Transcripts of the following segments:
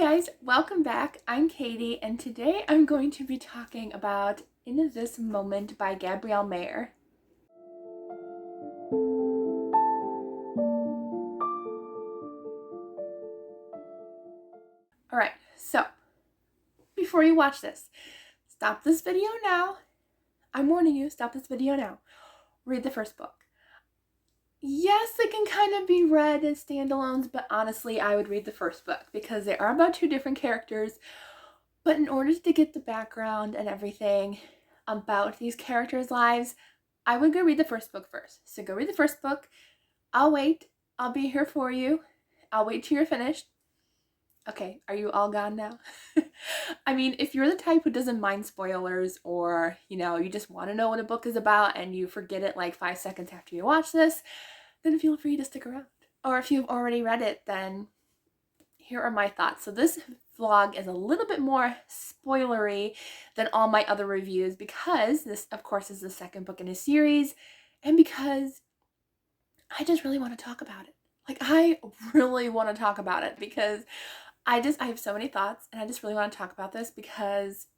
guys, welcome back. I'm Katie, and today I'm going to be talking about In This Moment by Gabrielle Meyer. Alright, so before you watch this, stop this video now. I'm warning you, stop this video now. Read the first book. Yes, it can kind of be read as standalones, but honestly, I would read the first book because they are about two different characters. But in order to get the background and everything about these characters' lives, I would go read the first book first. So go read the first book. I'll wait. I'll be here for you. I'll wait till you're finished. Okay, are you all gone now? I mean, if you're the type who doesn't mind spoilers, or, you just want to know what a book is about and you forget it like 5 seconds after you watch this, then feel free to stick around. Or if you've already read it, then here are my thoughts. So this vlog is a little bit more spoilery than all my other reviews because this, of course, is the second book in a series, and because I just really want to talk about it. I really want to talk about it because I have so many thoughts, and I just really want to talk about this because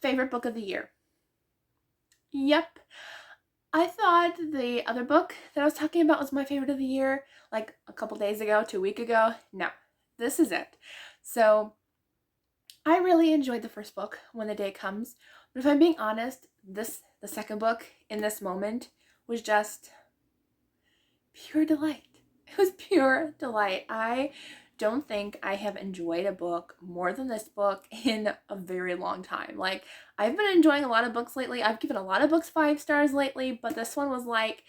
favorite book of the year. Yep. I thought the other book that I was talking about was my favorite of the year, like a couple days ago, 2 weeks ago. No, this is it. So I really enjoyed the first book, When the Day Comes. But if I'm being honest, the second book, In This Moment, was just pure delight. It was pure delight. I don't think I have enjoyed a book more than this book in a very long time. I've been enjoying a lot of books lately. I've given a lot of books 5 stars lately, but this one was like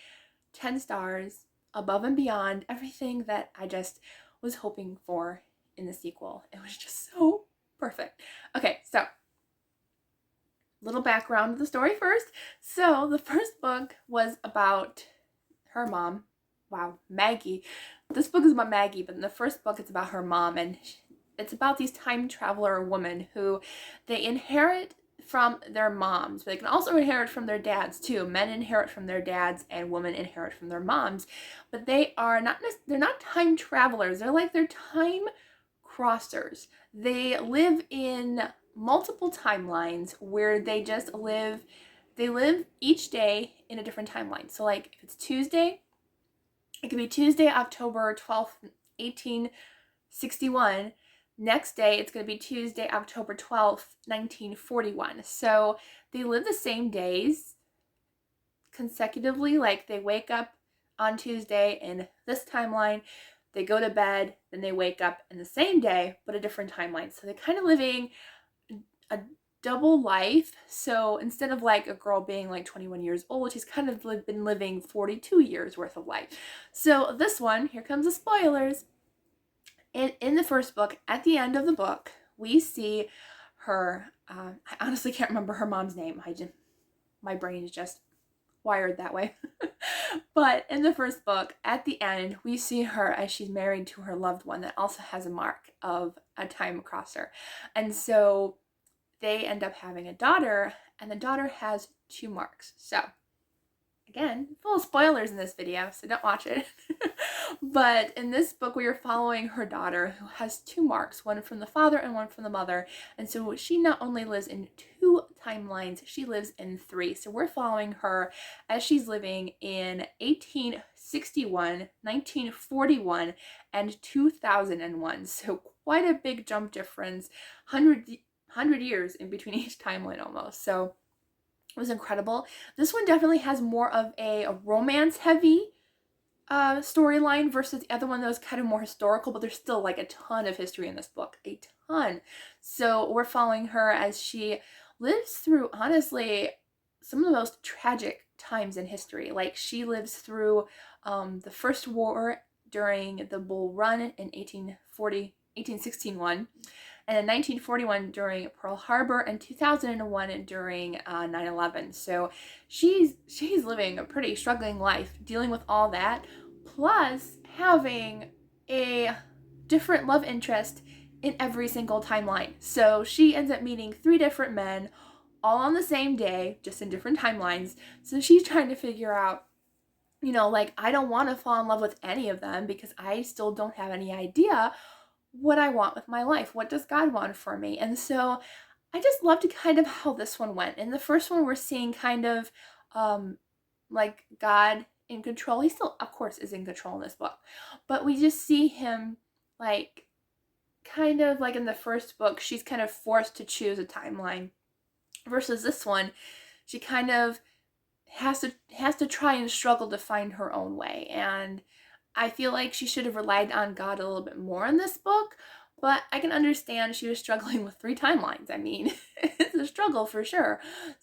10 stars, above and beyond everything that I just was hoping for in the sequel. It was just so perfect. Okay, so little background of the story first. So the first book was about her mom. Wow, Maggie. This book is about Maggie, but in the first book it's about her mom, and it's about these time traveler women who they inherit from their moms, but they can also inherit from their dads too. Men inherit from their dads and women inherit from their moms, but they're not time travelers. They're time crossers. They live in multiple timelines where they live each day in a different timeline. So if it's Tuesday, it could be Tuesday, October 12th, 1861. Next day, it's going to be Tuesday, October 12th, 1941. So they live the same days consecutively. They wake up on Tuesday in this timeline, they go to bed, then they wake up in the same day, but a different timeline. So they're kind of living a double life. So instead of a girl being 21 years old, she's kind of been living 42 years worth of life. So this one, here comes the spoilers. In the first book, at the end of the book, we see her, I honestly can't remember her mom's name. My brain is just wired that way. But in the first book, at the end, we see her as she's married to her loved one that also has a mark of a time crosser. And so they end up having a daughter, and the daughter has 2 marks. So again, full of spoilers in this video, so don't watch it. But in this book, we are following her daughter who has 2 marks, one from the father and one from the mother. And so she not only lives in 2 timelines, she lives in 3. So we're following her as she's living in 1861, 1941, and 2001. So quite a big jump difference, 100 years in between each timeline almost. So it was incredible. This one definitely has more of a romance heavy storyline versus the other one that was kind of more historical, but there's still a ton of history in this book, a ton. So we're following her as she lives through, honestly, some of the most tragic times in history. She lives through the First War during the Bull Run in 1861, and in 1941 during Pearl Harbor, and 2001 during 9/11. So she's living a pretty struggling life, dealing with all that, plus having a different love interest in every single timeline. So she ends up meeting 3 different men, all on the same day, just in different timelines. So she's trying to figure out You know, like, I don't want to fall in love with any of them because I still don't have any idea what I want with my life. What does God want for me? And so I just loved kind of how this one went. In the first one, we're seeing kind of um, like God in control. He still, of course, is in control in this book, but we just see him like kind of like in the first book, she's kind of forced to choose a timeline versus this one, she kind of has to try and struggle to find her own way. And I feel like she should have relied on God a little bit more in this book, but I can understand she was struggling with 3 timelines. I mean, it's a struggle for sure.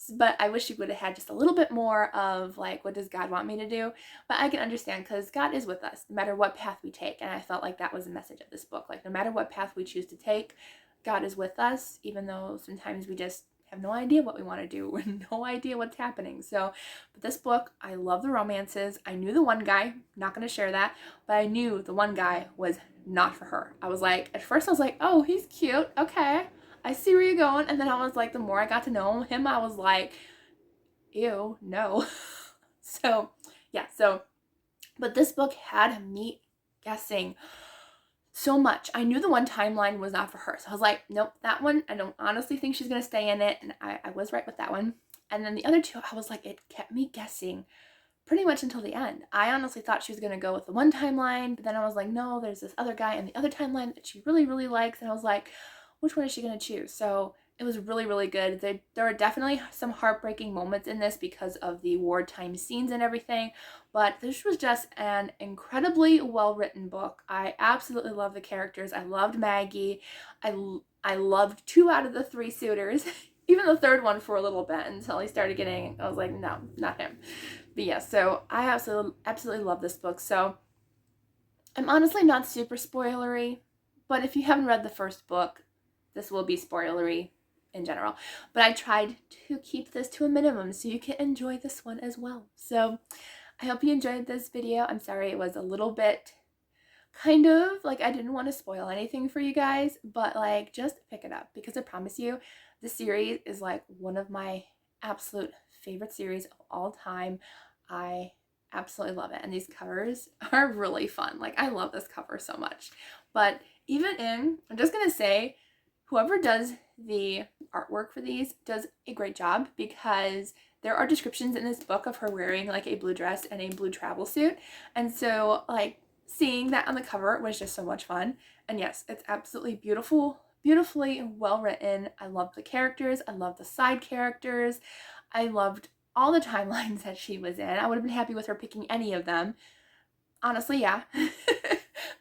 But I wish she would have had just a little bit more of like, what does God want me to do? But I can understand because God is with us no matter what path we take. And I felt like that was the message of this book. Like, no matter what path we choose to take, God is with us, even though sometimes we just have no idea what we want to do and no idea what's happening. So, but this book, I love the romances. I knew the one guy, not going to share that, but I knew the one guy was not for her. I was like, at first I was like, oh, he's cute. Okay. I see where you're going. And then I was like, the more I got to know him, I was like, ew, no. So, yeah. So, but this book had me guessing so much. I knew the one timeline was not for her. So I was like, nope, that one, I don't honestly think she's going to stay in it. And I was right with that one. And then the other two, I was like, it kept me guessing pretty much until the end. I honestly thought she was going to go with the one timeline, but then I was like, no, there's this other guy in the other timeline that she really, really likes. And I was like, which one is she going to choose? So it was really, really good. There are definitely some heartbreaking moments in this because of the wartime scenes and everything, but this was just an incredibly well-written book. I absolutely love the characters. I loved Maggie. I loved 2 out of the 3 suitors. Even the third one for a little bit until he started getting, I was like, no, not him. But yeah, so I absolutely love this book. So I'm honestly not super spoilery, but if you haven't read the first book, this will be spoilery in general. But I tried to keep this to a minimum so you can enjoy this one as well. So I hope you enjoyed this video. I'm sorry it was a little bit kind of like I didn't want to spoil anything for you guys, but like just pick it up because I promise you this series is like one of my absolute favorite series of all time. I absolutely love it, and these covers are really fun. Like, I love this cover so much. But I'm just gonna say, whoever does the artwork for these does a great job because there are descriptions in this book of her wearing like a blue dress and a blue travel suit, and so like seeing that on the cover was just so much fun. And yes, it's absolutely beautiful, beautifully well written. I love the characters. I love the side characters. I loved all the timelines that she was in. I would have been happy with her picking any of them. Honestly, yeah. As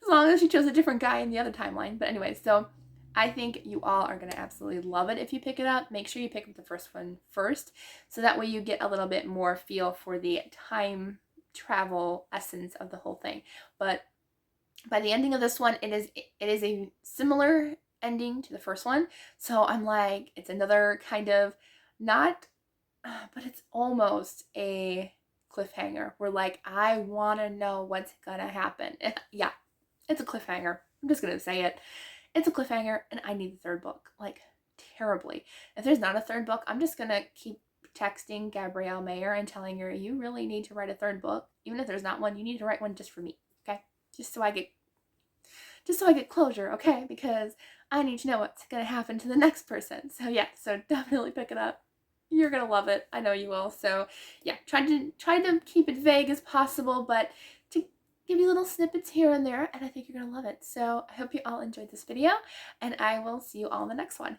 long as she chose a different guy in the other timeline. But anyway, so I think you all are going to absolutely love it if you pick it up. Make sure you pick up the first one first, so that way you get a little bit more feel for the time travel essence of the whole thing. But by the ending of this one, it is a similar ending to the first one. So I'm like, it's another kind of not, but it's almost a cliffhanger. We're like, I want to know what's gonna happen. Yeah, it's a cliffhanger. I'm just gonna say it. It's a cliffhanger, and I need the third book, like, terribly. If there's not a third book, I'm just gonna keep texting Gabrielle Meyer and telling her, you really need to write a third book. Even if there's not one, you need to write one just for me, okay? Just so I get closure, okay? Because I need to know what's gonna happen to the next person. So yeah, so definitely pick it up. You're gonna love it. I know you will. So yeah, try to keep it vague as possible, but to give you little snippets here and there, and I think you're gonna love it. So I hope you all enjoyed this video, and I will see you all in the next one.